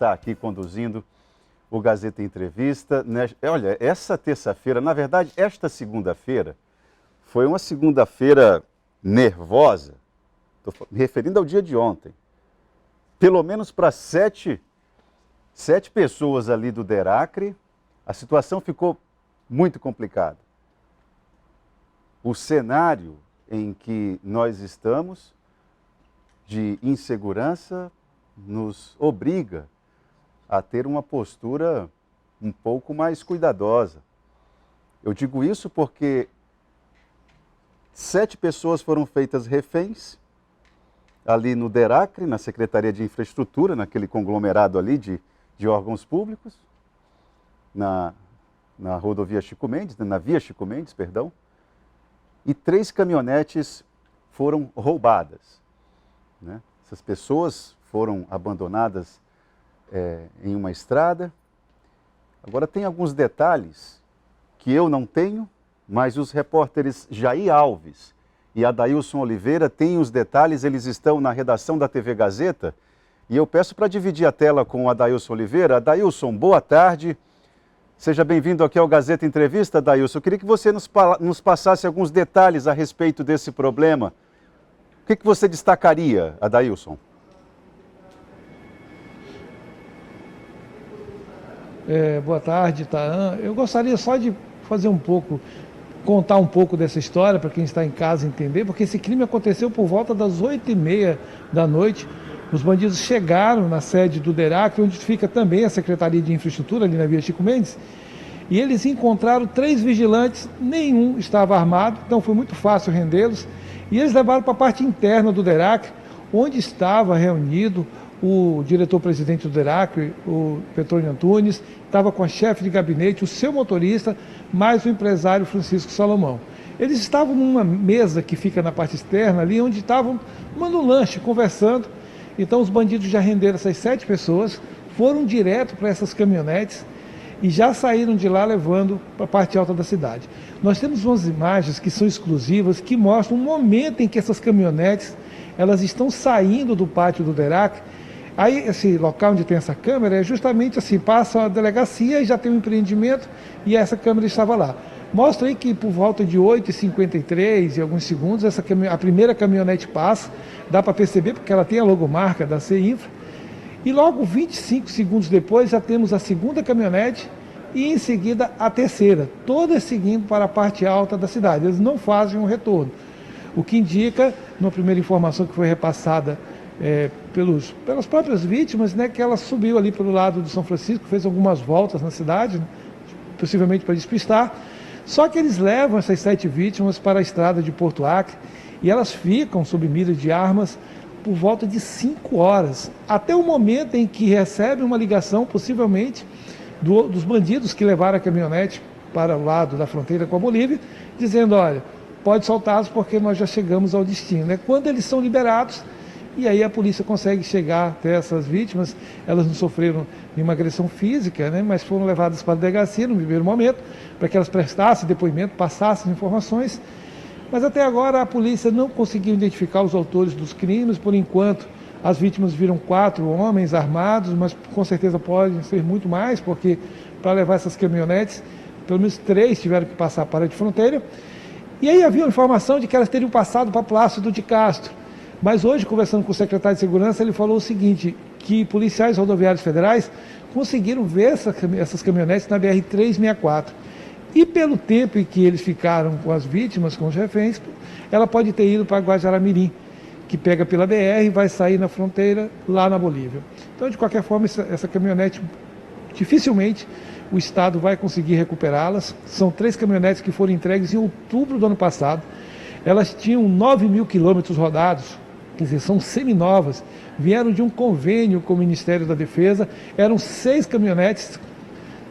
está aqui conduzindo o Gazeta Entrevista. Olha, essa terça-feira, na verdade, esta segunda-feira, foi uma segunda-feira nervosa. Estou me referindo ao dia de ontem. Pelo menos para sete pessoas ali do DERACRE, a situação ficou muito complicada. O cenário em que nós estamos, de insegurança, nos obriga a ter uma postura um pouco mais cuidadosa. Eu digo isso porque 7 pessoas foram feitas reféns ali no DERACRE, na Secretaria de Infraestrutura, naquele conglomerado ali de órgãos públicos, na rodovia Chico Mendes, na via Chico Mendes, perdão, e 3 caminhonetes foram roubadas, né? Essas pessoas foram abandonadas em uma estrada. Agora, tem alguns detalhes que eu não tenho, mas os repórteres Jair Alves e Adailson Oliveira têm os detalhes, eles estão na redação da TV Gazeta, e eu peço para dividir a tela com o Adailson Oliveira. Adailson, boa tarde. Seja bem-vindo aqui ao Gazeta Entrevista, Adailson. Eu queria que você nos passasse alguns detalhes a respeito desse problema. O que você destacaria, Adailson? Boa tarde, Itaã. Eu gostaria só de contar um pouco dessa história para quem está em casa entender, porque esse crime aconteceu por volta das 8h30 da noite. Os bandidos chegaram na sede do DERACRE, onde fica também a Secretaria de Infraestrutura, ali na via Chico Mendes, e eles encontraram 3 vigilantes, nenhum estava armado, então foi muito fácil rendê-los, e eles levaram para a parte interna do DERACRE, onde estava reunido o diretor-presidente do DERACRE, o Petrônio Antunes, estava com a chefe de gabinete, o seu motorista, mais o empresário Francisco Salomão. Eles estavam numa mesa que fica na parte externa ali, onde estavam tomando um lanche, conversando. Então os bandidos já renderam essas 7 pessoas, foram direto para essas caminhonetes e já saíram de lá levando para a parte alta da cidade. Nós temos umas imagens que são exclusivas, que mostram o momento em que essas caminhonetes elas estão saindo do pátio do DERACRE. Aí esse local onde tem essa câmera é justamente assim, passa a delegacia e já tem um empreendimento e essa câmera estava lá. Mostra aí que por volta de 8h53 e alguns segundos, a primeira caminhonete passa, dá para perceber porque ela tem a logomarca da CEINFRA, e logo 25 segundos depois já temos a segunda caminhonete e em seguida a terceira, todas seguindo para a parte alta da cidade. Eles não fazem um retorno, o que indica, numa primeira informação que foi repassada pelas próprias vítimas, né, que ela subiu ali pelo lado de São Francisco, fez algumas voltas na cidade, né, possivelmente para despistar. Só que eles levam essas 7 vítimas para a estrada de Porto Acre e elas ficam sob mira de armas por volta de 5 horas, até o momento em que recebem uma ligação, possivelmente, dos bandidos que levaram a caminhonete para o lado da fronteira com a Bolívia, dizendo, olha, pode soltá-los porque nós já chegamos ao destino. É quando eles são liberados, e aí a polícia consegue chegar até essas vítimas. Elas não sofreram nenhuma agressão física, né, mas foram levadas para a delegacia no primeiro momento, para que elas prestassem depoimento, passassem informações. Mas até agora a polícia não conseguiu identificar os autores dos crimes. Por enquanto, as vítimas viram 4 homens armados, mas com certeza podem ser muito mais, porque para levar essas caminhonetes, pelo menos 3 tiveram que passar para a de fronteira. E aí havia uma informação de que elas teriam passado para Plácido de Castro. Mas hoje, conversando com o secretário de Segurança, ele falou o seguinte, que policiais rodoviários federais conseguiram ver essas caminhonetes na BR-364. E pelo tempo em que eles ficaram com as vítimas, com os reféns, ela pode ter ido para Guajará-Mirim, que pega pela BR e vai sair na fronteira lá na Bolívia. Então, de qualquer forma, essa caminhonete, dificilmente o Estado vai conseguir recuperá-las. São 3 caminhonetes que foram entregues em outubro do ano passado. Elas tinham 9.000 quilômetros rodados, quer dizer, são seminovas, vieram de um convênio com o Ministério da Defesa, eram 6 caminhonetes,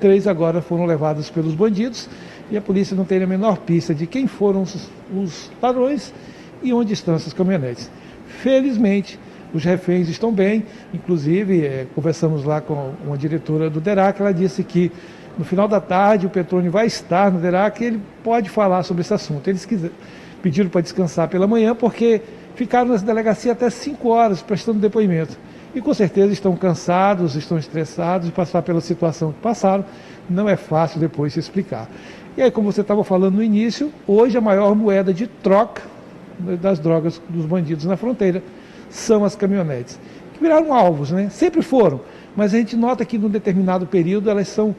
3 agora foram levadas pelos bandidos, e a polícia não tem a menor pista de quem foram os ladrões e onde estão essas caminhonetes. Felizmente, os reféns estão bem, inclusive conversamos lá com uma diretora do DERACRE, ela disse que no final da tarde o Petrônio vai estar no DERACRE e ele pode falar sobre esse assunto. Eles pediram para descansar pela manhã porque ficaram nessa delegacia até 5 horas prestando depoimento. e com certeza estão cansados, estão estressados de passar pela situação que passaram. Não é fácil depois se explicar. E aí, como você estava falando no início, hoje a maior moeda de troca das drogas dos bandidos na fronteira são as caminhonetes, que viraram alvos, né? Sempre foram, mas a gente nota que num determinado período elas são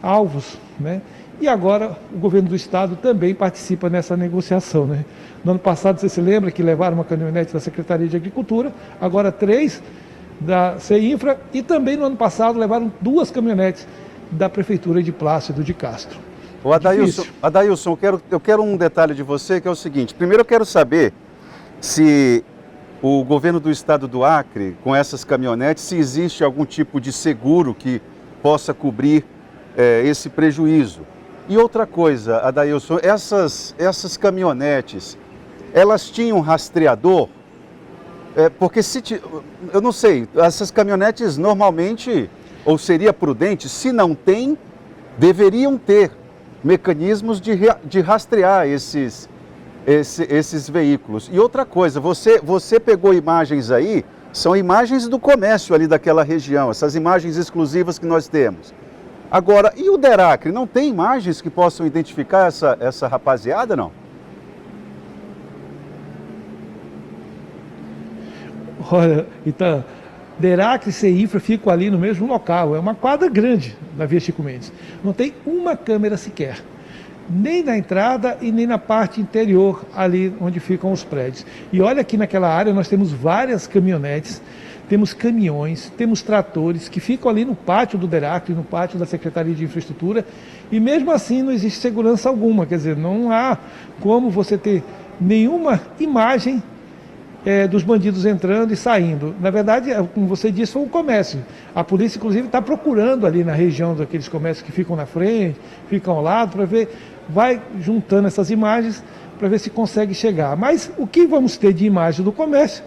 alvos, né? E agora o governo do estado também participa nessa negociação, né? No ano passado, você se lembra que levaram uma caminhonete da Secretaria de Agricultura, agora 3 da CEINFRA, e também no ano passado levaram 2 caminhonetes da Prefeitura de Plácido de Castro. Ô Adailson, eu quero um detalhe de você, que é o seguinte. Primeiro eu quero saber se o governo do estado do Acre, com essas caminhonetes, se existe algum tipo de seguro que possa cobrir esse prejuízo. E outra coisa, Adailson, essas caminhonetes, elas tinham rastreador? Porque eu não sei, essas caminhonetes normalmente, ou seria prudente, se não tem, deveriam ter mecanismos de rastrear esses veículos. E outra coisa, você pegou imagens aí, são imagens do comércio ali daquela região, essas imagens exclusivas que nós temos. Agora, e o DERACRE? Não tem imagens que possam identificar essa rapaziada, não? Olha, então, DERACRE e CEINFRA ficam ali no mesmo local, é uma quadra grande na Via Chico Mendes. Não tem uma câmera sequer, nem na entrada e nem na parte interior, ali onde ficam os prédios. E olha aqui naquela área nós temos várias caminhonetes, temos caminhões, temos tratores que ficam ali no pátio do DERACRE, no pátio da Secretaria de Infraestrutura, e mesmo assim não existe segurança alguma, quer dizer, não há como você ter nenhuma imagem dos bandidos entrando e saindo. Na verdade, como você disse, foi um comércio. A polícia, inclusive, está procurando ali na região daqueles comércios que ficam na frente, ficam ao lado, para ver, vai juntando essas imagens para ver se consegue chegar. Mas o que vamos ter de imagem do comércio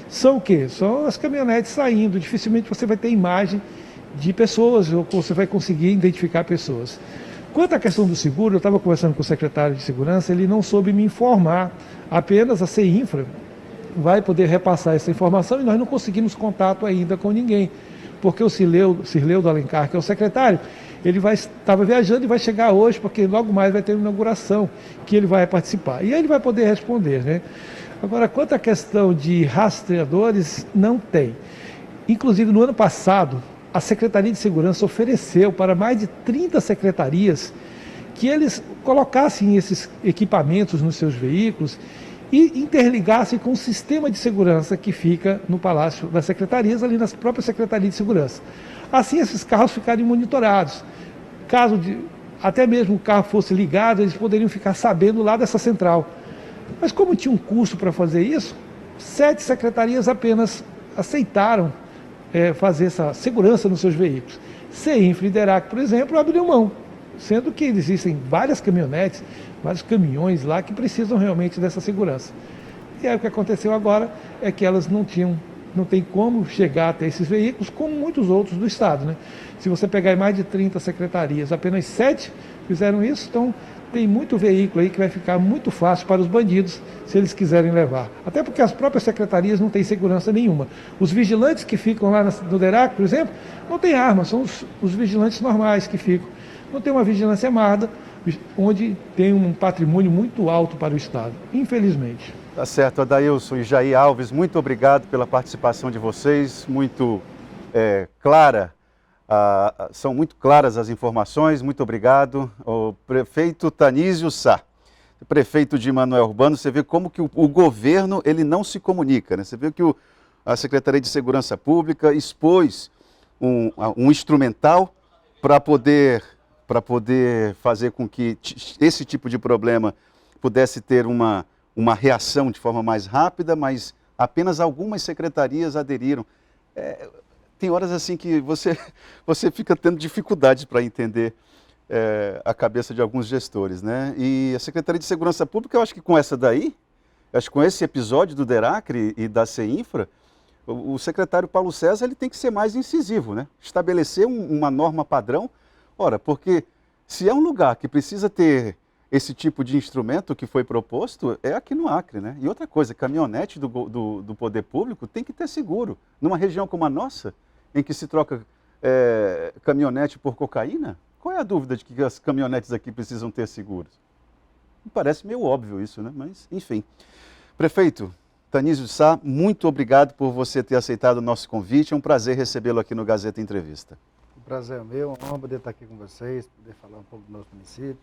são o quê? São as caminhonetes saindo. Dificilmente você vai ter imagem de pessoas, ou você vai conseguir identificar pessoas. Quanto à questão do seguro, eu estava conversando com o secretário de Segurança, ele não soube me informar, apenas a CEINFRA vai poder repassar essa informação e nós não conseguimos contato ainda com ninguém, porque o Cirleudo Alencar, que é o secretário, ele estava viajando e vai chegar hoje, porque logo mais vai ter uma inauguração que ele vai participar. E aí ele vai poder responder, né? Agora, quanto à questão de rastreadores, não tem. Inclusive, no ano passado, a Secretaria de Segurança ofereceu para mais de 30 secretarias que eles colocassem esses equipamentos nos seus veículos e interligassem com o sistema de segurança que fica no Palácio das Secretarias, ali nas próprias Secretarias de Segurança. Assim, esses carros ficarem monitorados. Caso até mesmo o carro fosse ligado, eles poderiam ficar sabendo lá dessa central. Mas como tinha um custo para fazer isso, 7 secretarias apenas aceitaram fazer essa segurança nos seus veículos. CEINFRA e DERACRE, por exemplo, abriram mão, sendo que existem várias caminhonetes, vários caminhões lá que precisam realmente dessa segurança. E aí o que aconteceu agora é que elas não tem como chegar até esses veículos, como muitos outros do Estado, né? Se você pegar em mais de 30 secretarias, apenas 7 fizeram isso, então tem muito veículo aí que vai ficar muito fácil para os bandidos, se eles quiserem levar. Até porque as próprias secretarias não têm segurança nenhuma. Os vigilantes que ficam lá no DERACRE, por exemplo, não têm arma, são os vigilantes normais que ficam. Não tem uma vigilância armada, onde tem um patrimônio muito alto para o Estado, infelizmente. Tá certo, Adailson e Jair Alves, muito obrigado pela participação de vocês, muito clara, são muito claras as informações, muito obrigado. O prefeito Tanísio Sá, prefeito de Manoel Urbano, você vê como que o governo ele não se comunica, né? Você vê que a Secretaria de Segurança Pública expôs um instrumental para poder fazer com que esse tipo de problema pudesse ter uma reação de forma mais rápida, mas apenas algumas secretarias aderiram. Tem horas assim que você fica tendo dificuldades para entender a cabeça de alguns gestores, né? E a Secretaria de Segurança Pública, eu acho que com essa daí, acho que com esse episódio do DERACRE e da CEINFRA, o secretário Paulo César ele tem que ser mais incisivo, né? Estabelecer uma norma padrão. Ora, porque se é um lugar que precisa ter esse tipo de instrumento que foi proposto é aqui no Acre, né? E outra coisa, caminhonete do poder público tem que ter seguro. Numa região como a nossa, em que se troca caminhonete por cocaína, qual é a dúvida de que as caminhonetes aqui precisam ter seguros? Me parece meio óbvio isso, né? Mas, enfim. Prefeito Tanísio de Sá, muito obrigado por você ter aceitado o nosso convite. É um prazer recebê-lo aqui no Gazeta Entrevista. O prazer é meu, uma honra poder estar aqui com vocês, poder falar um pouco do nosso município.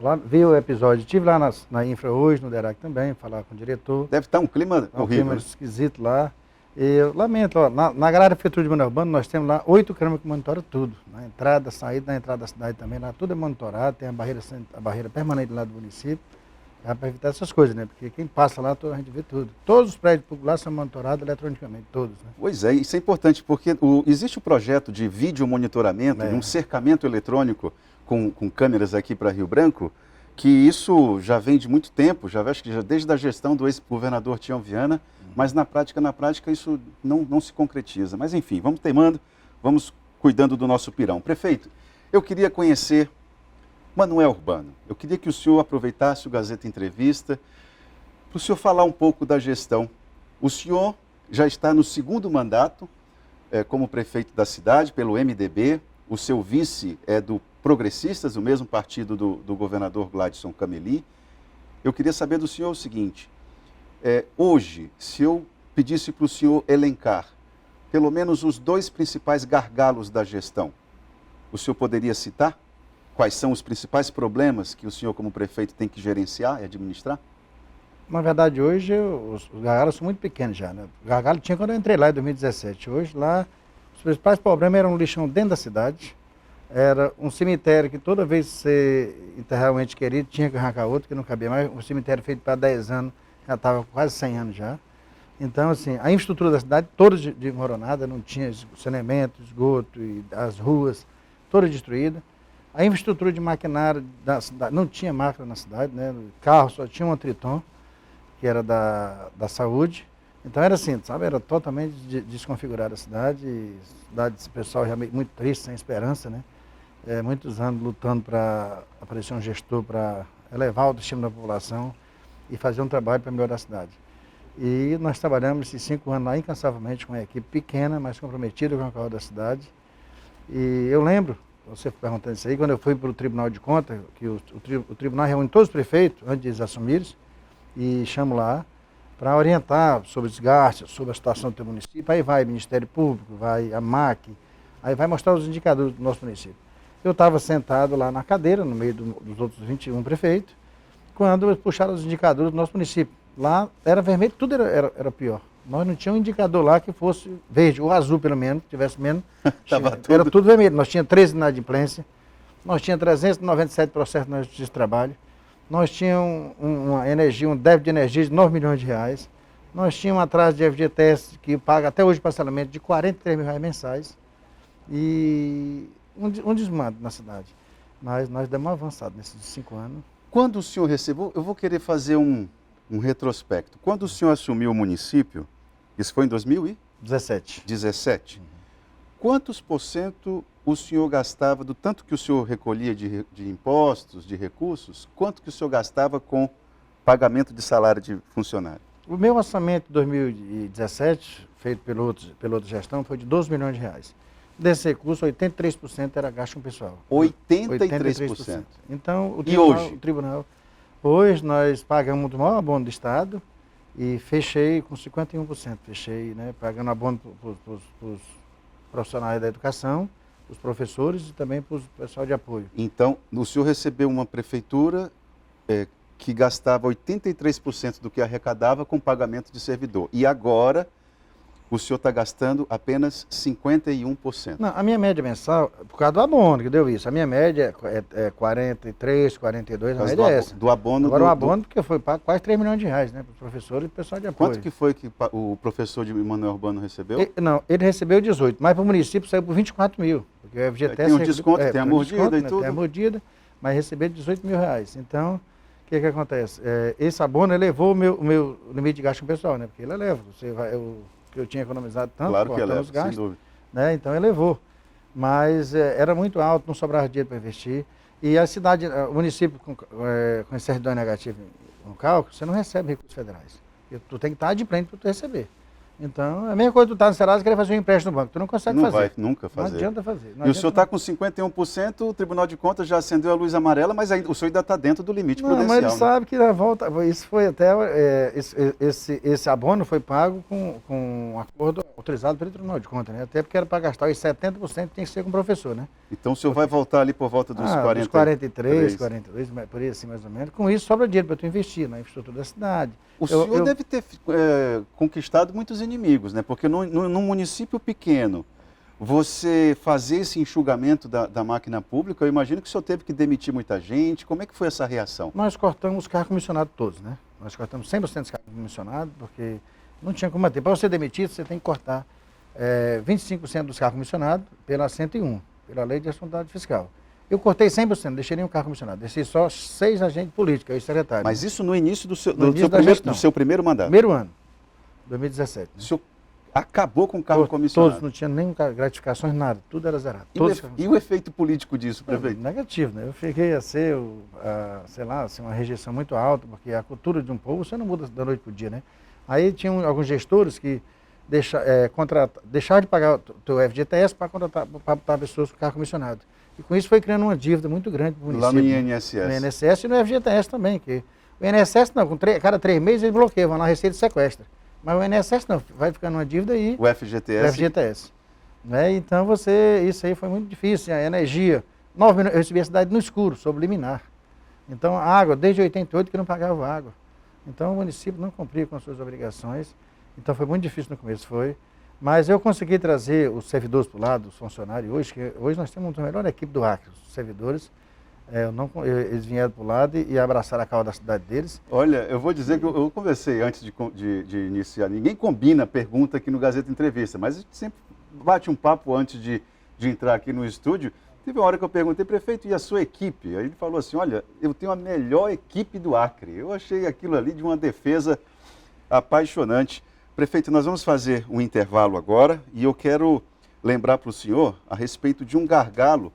Lá, vi o episódio, estive lá na Infra hoje, no DERAC também, falar com o diretor. Deve estar um clima horrível. Um clima esquisito lá. E eu lamento, ó, na grade da Prefeitura de Manoel Urbano, nós temos lá 8 câmeras que monitoram tudo. Na entrada, saída, na entrada da cidade também, lá tudo é monitorado, tem a barreira permanente lá do município. É para evitar essas coisas, né? Porque quem passa lá, a gente vê tudo. Todos os prédios públicos lá são monitorados eletronicamente, todos. Né? Pois é, isso é importante, porque existe o projeto de vídeo monitoramento, de um cercamento eletrônico com câmeras aqui para Rio Branco, que isso já vem de muito tempo, acho que já desde a gestão do ex-governador Tião Viana, mas na prática isso não se concretiza. Mas enfim, vamos teimando, vamos cuidando do nosso pirão. Prefeito, eu queria conhecer Manoel Urbano. Eu queria que o senhor aproveitasse o Gazeta Entrevista para o senhor falar um pouco da gestão. O senhor já está no segundo mandato como prefeito da cidade, pelo MDB. O seu vice é do Progressistas, o mesmo partido do governador Gladson Cameli. Eu queria saber do senhor o seguinte, hoje, se eu pedisse para o senhor elencar pelo menos os 2 principais gargalos da gestão, o senhor poderia citar? Quais são os principais problemas que o senhor, como prefeito, tem que gerenciar e administrar? Na verdade, hoje os gargalos são muito pequenos já, né? O gargalo tinha quando eu entrei lá em 2017. Hoje lá, os principais problemas eram um lixão dentro da cidade, era um cemitério que toda vez que você enterrar um ente querido, tinha que arrancar outro, que não cabia mais. Um cemitério feito para 10 anos, já estava quase 100 anos já. Então, assim, a infraestrutura da cidade toda desmoronada, não tinha saneamento, esgoto, e as ruas toda destruída. A infraestrutura de maquinário da cidade, não tinha máquina na cidade, né? O carro só tinha uma Triton, que era da saúde. Então era assim, sabe? Era totalmente desconfigurada a cidade, pessoal já muito triste, sem esperança, né? Muitos anos lutando para aparecer um gestor para elevar o autoestima da população e fazer um trabalho para melhorar a cidade. E nós trabalhamos esses 5 anos lá incansavelmente com uma equipe pequena, mas comprometida com a causa da cidade. E eu lembro, você perguntando isso aí, quando eu fui para o Tribunal de Contas, que o tribunal reúne todos os prefeitos antes de eles assumirem, e chamo lá para orientar sobre os gastos, sobre a situação do teu município. Aí vai o Ministério Público, vai a MAC, aí vai mostrar os indicadores do nosso município. Eu estava sentado lá na cadeira, no meio dos outros 21 prefeitos, quando puxaram os indicadores do nosso município. Lá era vermelho, tudo era pior. Nós não tínhamos um indicador lá que fosse verde, ou azul pelo menos, tivesse menos. Era tudo vermelho. Nós tínhamos 13 inadimplência, nós tínhamos 397 processos na Justiça do Trabalho, nós tínhamos um débito de energia de 9 milhões de reais, nós tínhamos um atraso de FGTS que paga até hoje parcelamento de 43 mil reais mensais e um desmando na cidade. Mas nós demos uma avançada nesses 5 anos. Quando o senhor recebeu, eu vou querer fazer um retrospecto. Quando o senhor assumiu o município, isso foi em 2017. Quantos % o senhor gastava, do tanto que o senhor recolhia de impostos, de recursos, quanto que o senhor gastava com pagamento de salário de funcionário? O meu orçamento de 2017, feito pela outra gestão, foi de 12 milhões de reais. Desse recurso, 83% era gasto com o pessoal. 83%. Então, o tribunal... Hoje nós pagamos o maior abono do Estado e fechei com 51%. Fechei, né, pagando abono para os profissionais da educação, os professores e também para o pessoal de apoio. Então, o senhor recebeu uma prefeitura que gastava 83% do que arrecadava com pagamento de servidor. E agora, o senhor está gastando apenas 51%. Não, a minha média mensal, por causa do abono que deu isso, a minha média é 43, 42, a média é essa. Do abono. Agora o abono, porque foi pago quase 3 milhões de reais, né, para os professores e para o pessoal de apoio. Quanto que foi que o professor de Manoel Urbano recebeu? Ele recebeu 18, mas para o município saiu por 24 mil. Porque o FGTS tem um desconto, tem a mordida e tudo. Tem a mordida, mas recebeu 18 mil reais. Então, o que acontece? Esse abono elevou o meu limite de gasto com o pessoal, né, porque ele eleva. Que eu tinha economizado tanto, claro que eleva, os gastos, sem dúvida. Né? Então elevou. Mas era muito alto, não sobrava dinheiro para investir. E a cidade, o município com certidão negativa no cálculo, você não recebe recursos federais. Tu tem que estar adimplente para tu receber. Então, é a mesma coisa que tu tá no Serasa e querer fazer um empréstimo no banco. Tu não consegue Não fazer. vai nunca fazer. Não adianta fazer. E o senhor está com 51%, o Tribunal de Contas já acendeu a luz amarela, mas o senhor ainda está dentro do limite prudencial. Mas ele né? sabe que na volta, isso foi até, esse abono foi pago com um acordo autorizado pelo Tribunal de Contas, né? Até porque era para gastar os 70% tem que ser com o professor, né? Então o senhor vai voltar ali por volta dos 43, 42, por aí assim mais ou menos. Com isso sobra dinheiro para tu investir na infraestrutura da cidade. O senhor deve ter conquistado muitos inimigos, né? Porque num município pequeno, você fazer esse enxugamento da máquina pública, eu imagino que o senhor teve que demitir muita gente. Como é que foi essa reação? Nós cortamos os cargos comissionados todos, né? Nós cortamos 100% dos cargos comissionados, porque não tinha como manter. Para você demitir, você tem que cortar 25% dos cargos comissionados pela 101, pela Lei de Responsabilidade Fiscal. Eu cortei 100%, não deixei nenhum cargo comissionado. Deixei só 6 agentes políticos, e secretário. Mas isso no início do seu primeiro mandato? Primeiro ano, 2017. O senhor acabou com o cargo comissionado? Todos, não tinha nem gratificações, nada. Tudo era zerado. E o efeito político disso, prefeito? Negativo, né? Eu fiquei a ser, sei lá, uma rejeição muito alta, porque a cultura de um povo você não muda da noite para o dia, né? Aí tinham alguns gestores que deixaram de pagar o teu FGTS para contratar para pessoas com cargo comissionado. E com isso foi criando uma dívida muito grande para o município. Lá no INSS. No INSS e no FGTS também. Que o INSS não, cada 3 meses eles bloqueiam, vão lá, Receita e sequestra. Mas o INSS não, vai ficando uma dívida aí. O FGTS? O FGTS. Né? Então isso aí foi muito difícil. A energia, eu recebi a cidade no escuro, sob liminar. Então a água, desde 88 que não pagava água. Então o município não cumpria com as suas obrigações. Então foi muito difícil no começo, foi. Mas eu consegui trazer os servidores para o lado, os funcionários, hoje nós temos a melhor equipe do Acre, os servidores, eles vieram para o lado e abraçaram a causa da cidade deles. Olha, eu vou dizer que eu conversei antes de iniciar, ninguém combina pergunta aqui no Gazeta Entrevista, mas a gente sempre bate um papo antes de entrar aqui no estúdio. Teve uma hora que eu perguntei, prefeito, e a sua equipe? Aí ele falou assim, olha, eu tenho a melhor equipe do Acre. Eu achei aquilo ali de uma defesa apaixonante. Prefeito, nós vamos fazer um intervalo agora e eu quero lembrar para o senhor a respeito de um gargalo